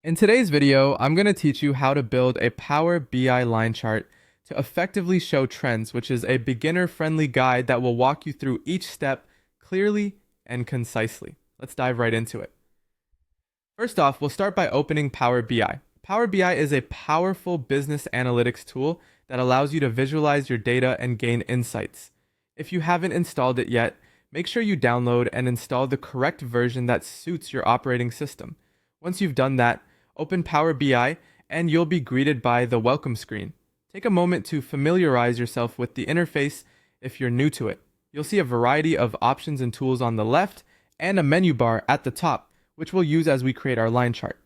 In today's video, I'm going to teach you how to build a Power BI line chart to effectively show trends, which is a beginner-friendly guide that will walk you through each step clearly and concisely. Let's dive right into it. First off, we'll start by opening Power BI. Power BI is a powerful business analytics tool that allows you to visualize your data and gain insights. If you haven't installed it yet, make sure you download and install the correct version that suits your operating system. Once you've done that, open Power BI and you'll be greeted by the welcome screen. Take a moment to familiarize yourself with the interface if you're new to it. You'll see a variety of options and tools on the left and a menu bar at the top, which we'll use as we create our line chart.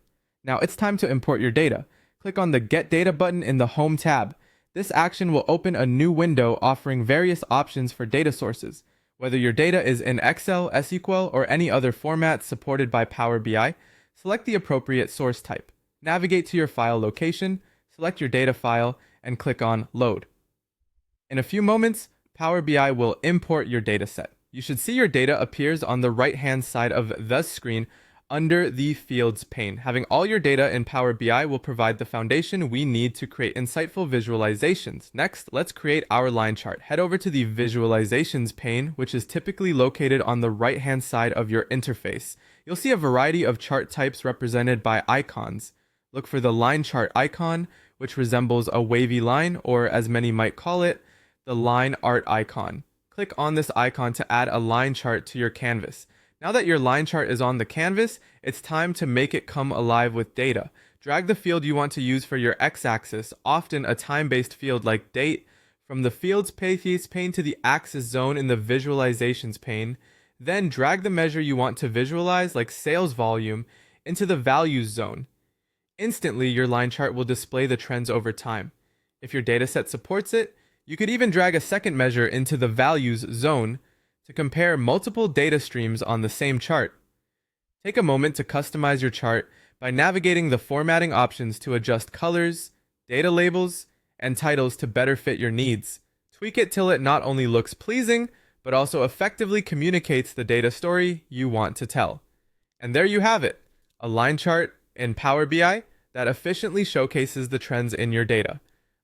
Now it's time to import your data. Click on the Get Data button in the Home tab. This action will open a new window offering various options for data sources. Whether your data is in Excel, SQL, or any other format supported by Power BI, select the appropriate source type. Navigate to your file location, select your data file, and click on Load. In a few moments, Power BI will import your dataset. You should see your data appears on the right-hand side of the screen under the Fields pane. Having all your data in Power BI will provide the foundation we need to create insightful visualizations. Next, let's create our line chart. Head over to the Visualizations pane, which is typically located on the right-hand side of your interface. You'll see a variety of chart types represented by icons. Look for the line chart icon, which resembles a wavy line, or as many might call it, the line art icon. Click on this icon to add a line chart to your canvas. Now that your line chart is on the canvas, it's time to make it come alive with data. Drag the field you want to use for your x-axis, often a time-based field like date, from the Fields pane to the axis zone in the Visualizations pane. Then drag the measure you want to visualize, like sales volume, into the Values zone. Instantly, your line chart will display the trends over time. If your dataset supports it, you could even drag a second measure into the Values zone to compare multiple data streams on the same chart. Take a moment to customize your chart by navigating the formatting options to adjust colors, data labels, and titles to better fit your needs. Tweak it till it not only looks pleasing, but also effectively communicates the data story you want to tell. And there you have it, a line chart in Power BI that efficiently showcases the trends in your data.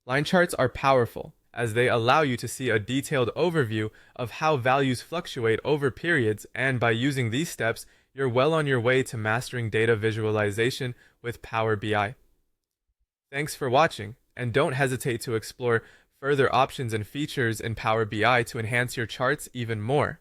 Line charts are powerful, as they allow you to see a detailed overview of how values fluctuate over periods, and by using these steps, you're well on your way to mastering data visualization with Power BI. Thanks for watching, and don't hesitate to explore further options and features in Power BI to enhance your charts even more.